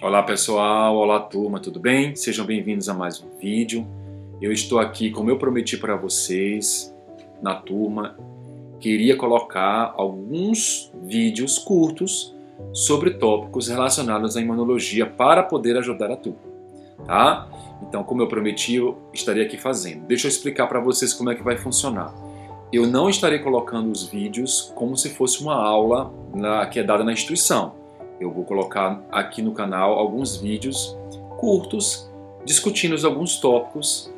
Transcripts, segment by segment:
Olá pessoal, olá turma, tudo bem? Sejam bem-vindos a mais um vídeo. Eu estou aqui, como eu prometi para vocês na turma, queria colocar alguns vídeos curtos sobre tópicos relacionados à imunologia para poder ajudar a turma, tá? Então, como eu prometi, eu estarei aqui fazendo. Deixa eu explicar para vocês como é que vai funcionar. Eu não estarei colocando os vídeos como se fosse uma aula que é dada na instituição. Eu vou colocar aqui no canal alguns vídeos curtos discutindo alguns tópicos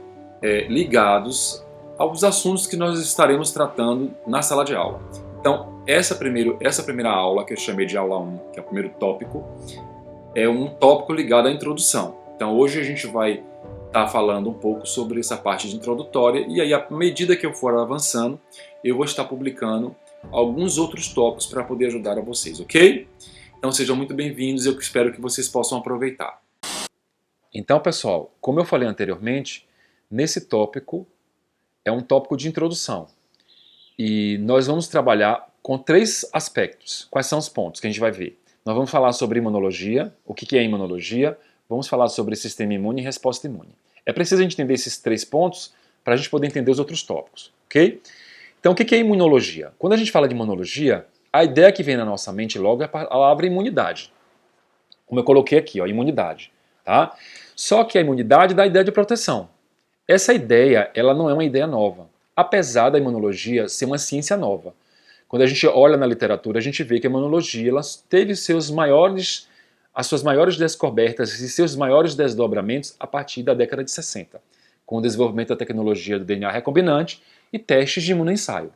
ligados aos assuntos que nós estaremos tratando na sala de aula. Então, essa primeira aula, que eu chamei de aula 1, que é o primeiro tópico, é um tópico ligado à introdução. Então, hoje a gente vai estar falando um pouco sobre essa parte de introdutória e aí, à medida que eu for avançando, eu vou estar publicando alguns outros tópicos para poder ajudar a vocês, ok? Então sejam muito bem-vindos, eu espero que vocês possam aproveitar. Então, pessoal, como eu falei anteriormente, nesse tópico é um tópico de introdução. E nós vamos trabalhar com 3 aspectos. Quais são os pontos que a gente vai ver? Nós vamos falar sobre imunologia, o que é imunologia, vamos falar sobre sistema imune e resposta imune. É preciso a gente entender esses 3 pontos para a gente poder entender os outros tópicos, ok? Então, o que é imunologia? Quando a gente fala de imunologia, a ideia que vem na nossa mente logo é a palavra imunidade. Como eu coloquei aqui, ó, imunidade. Tá? Só que a imunidade dá a ideia de proteção. Essa ideia, ela não é uma ideia nova, apesar da imunologia ser uma ciência nova. Quando a gente olha na literatura, a gente vê que a imunologia ela teve as suas maiores descobertas e seus maiores desdobramentos a partir da década de 60, com o desenvolvimento da tecnologia do DNA recombinante e testes de imunoensaio.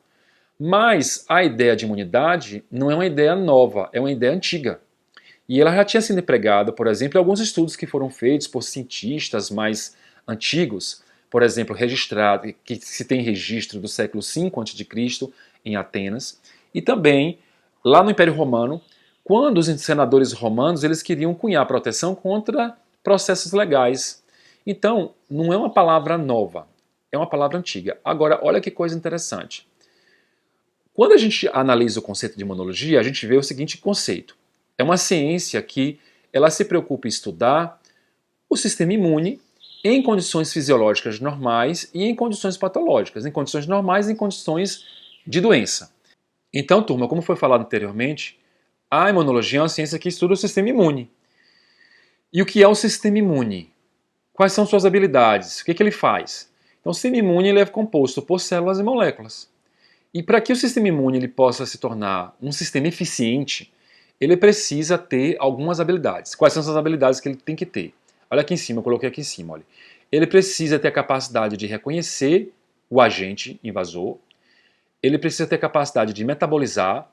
Mas a ideia de imunidade não é uma ideia nova, é uma ideia antiga. E ela já tinha sido empregada, por exemplo, em alguns estudos que foram feitos por cientistas mais antigos, por exemplo, registrado, que se tem registro do século V a.C. em Atenas, e também lá no Império Romano, quando os senadores romanos eles queriam cunhar proteção contra processos legais. Então, não é uma palavra nova, é uma palavra antiga. Agora, olha que coisa interessante. Quando a gente analisa o conceito de imunologia, a gente vê o seguinte conceito. É uma ciência que ela se preocupa em estudar o sistema imune em condições fisiológicas normais e em condições patológicas, em condições normais e em condições de doença. Então, turma, como foi falado anteriormente, a imunologia é uma ciência que estuda o sistema imune. E o que é o sistema imune? Quais são suas habilidades? O que ele faz? Então, o sistema imune ele é composto por células e moléculas. E para que o sistema imune ele possa se tornar um sistema eficiente, ele precisa ter algumas habilidades. Quais são essas habilidades que ele tem que ter? Olha aqui em cima, eu coloquei aqui em cima. Olha. Ele precisa ter a capacidade de reconhecer o agente invasor, ele precisa ter a capacidade de metabolizar,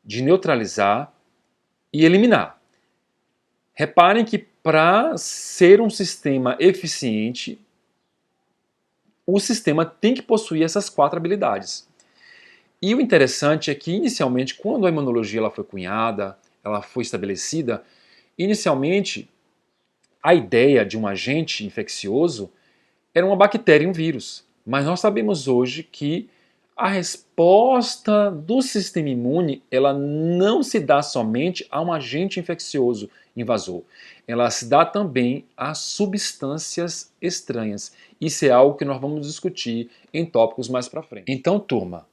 de neutralizar e eliminar. Reparem que para ser um sistema eficiente, o sistema tem que possuir essas 4 habilidades. E o interessante é que, inicialmente, quando a imunologia ela foi cunhada, ela foi estabelecida, inicialmente, a ideia de um agente infeccioso era uma bactéria e um vírus. Mas nós sabemos hoje que a resposta do sistema imune ela não se dá somente a um agente infeccioso invasor. Ela se dá também a substâncias estranhas. Isso é algo que nós vamos discutir em tópicos mais para frente. Então, turma,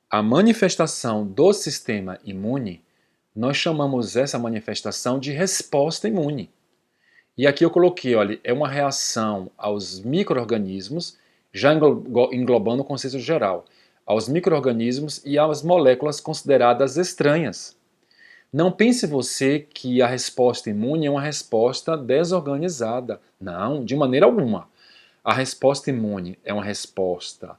a manifestação do sistema imune, nós chamamos essa manifestação de resposta imune. E aqui eu coloquei, olha, é uma reação aos micro-organismos, já englobando o conceito geral, aos micro-organismos e às moléculas consideradas estranhas. Não pense você que a resposta imune é uma resposta desorganizada. Não, de maneira alguma. A resposta imune é uma resposta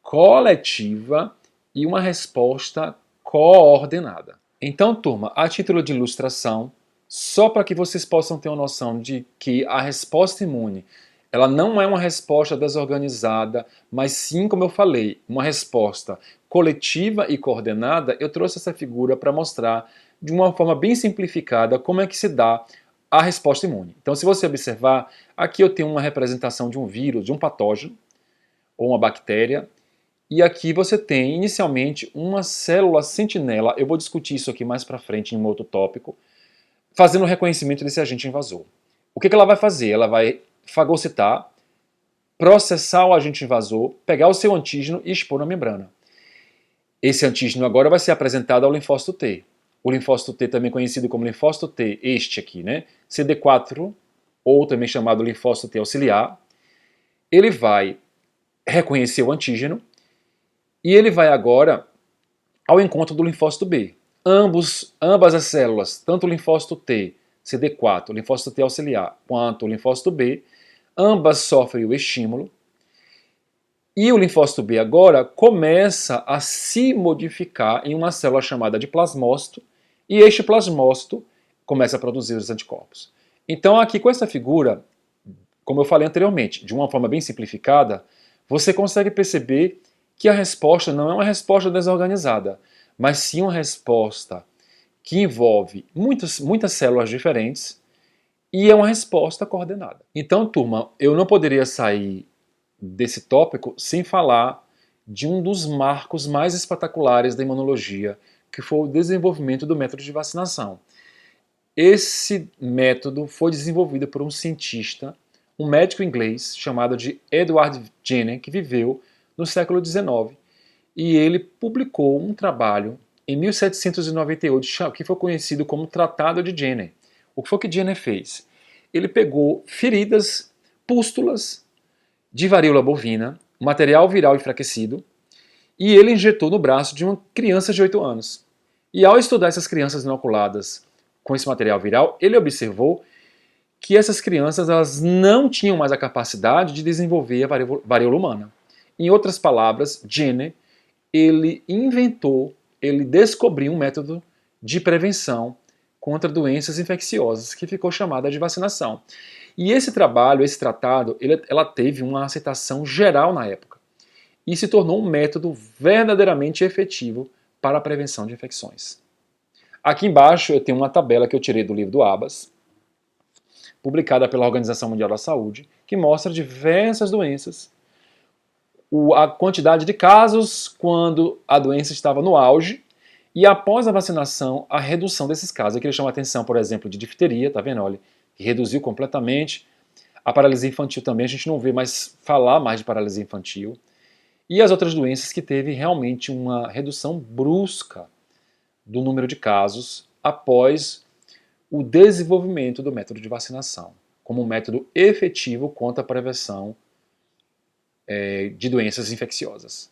coletiva e uma resposta coordenada. Então, turma, a título de ilustração, só para que vocês possam ter uma noção de que a resposta imune ela não é uma resposta desorganizada, mas sim, como eu falei, uma resposta coletiva e coordenada, eu trouxe essa figura para mostrar de uma forma bem simplificada como é que se dá a resposta imune. Então, se você observar, aqui eu tenho uma representação de um vírus, de um patógeno, ou uma bactéria, e aqui você tem inicialmente uma célula sentinela, eu vou discutir isso aqui mais para frente em um outro tópico, fazendo o reconhecimento desse agente invasor. O que ela vai fazer? Ela vai fagocitar, processar o agente invasor, pegar o seu antígeno e expor na membrana. Esse antígeno agora vai ser apresentado ao linfócito T. O linfócito T, também conhecido como linfócito T, este aqui, né? CD4, ou também chamado linfócito T auxiliar, ele vai reconhecer o antígeno e ele vai agora ao encontro do linfócito B. Ambas as células, tanto o linfócito T, CD4, o linfócito T auxiliar, quanto o linfócito B, ambas sofrem o estímulo. E o linfócito B agora começa a se modificar em uma célula chamada de plasmócito, e este plasmócito começa a produzir os anticorpos. Então aqui com essa figura, como eu falei anteriormente, de uma forma bem simplificada, você consegue perceber que a resposta não é uma resposta desorganizada, mas sim uma resposta que envolve muitas células diferentes e é uma resposta coordenada. Então, turma, eu não poderia sair desse tópico sem falar de um dos marcos mais espetaculares da imunologia, que foi o desenvolvimento do método de vacinação. Esse método foi desenvolvido por um cientista, um médico inglês chamado de Edward Jenner, que viveu no século XIX, e ele publicou um trabalho em 1798 que foi conhecido como Tratado de Jenner. O que foi que Jenner fez? Ele pegou feridas, pústulas de varíola bovina, material viral enfraquecido, e ele injetou no braço de uma criança de 8 anos. E ao estudar essas crianças inoculadas com esse material viral, ele observou que essas crianças elas não tinham mais a capacidade de desenvolver a varíola humana. Em outras palavras, Jenner, ele descobriu um método de prevenção contra doenças infecciosas, que ficou chamada de vacinação. E esse trabalho, esse tratado, ela teve uma aceitação geral na época e se tornou um método verdadeiramente efetivo para a prevenção de infecções. Aqui embaixo eu tenho uma tabela que eu tirei do livro do Abbas, publicada pela Organização Mundial da Saúde, que mostra diversas doenças, a quantidade de casos quando a doença estava no auge e após a vacinação, a redução desses casos. Aqui ele chama a atenção, por exemplo, de difteria, tá vendo? Olha, que reduziu completamente. A paralisia infantil também, a gente não vê mais falar mais de paralisia infantil. E as outras doenças que teve realmente uma redução brusca do número de casos após o desenvolvimento do método de vacinação, como um método efetivo contra a prevenção de doenças infecciosas.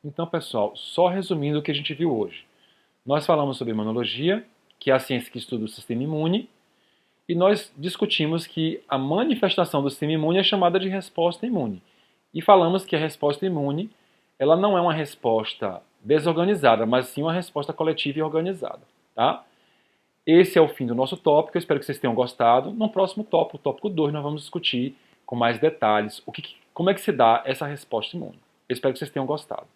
Então, pessoal, só resumindo o que a gente viu hoje. Nós falamos sobre imunologia, que é a ciência que estuda o sistema imune, e nós discutimos que a manifestação do sistema imune é chamada de resposta imune. E falamos que a resposta imune ela não é uma resposta desorganizada, mas sim uma resposta coletiva e organizada. Tá? Esse é o fim do nosso tópico, eu espero que vocês tenham gostado. No próximo tópico, o tópico 2, nós vamos discutir com mais detalhes como é que se dá essa resposta imune. Eu espero que vocês tenham gostado.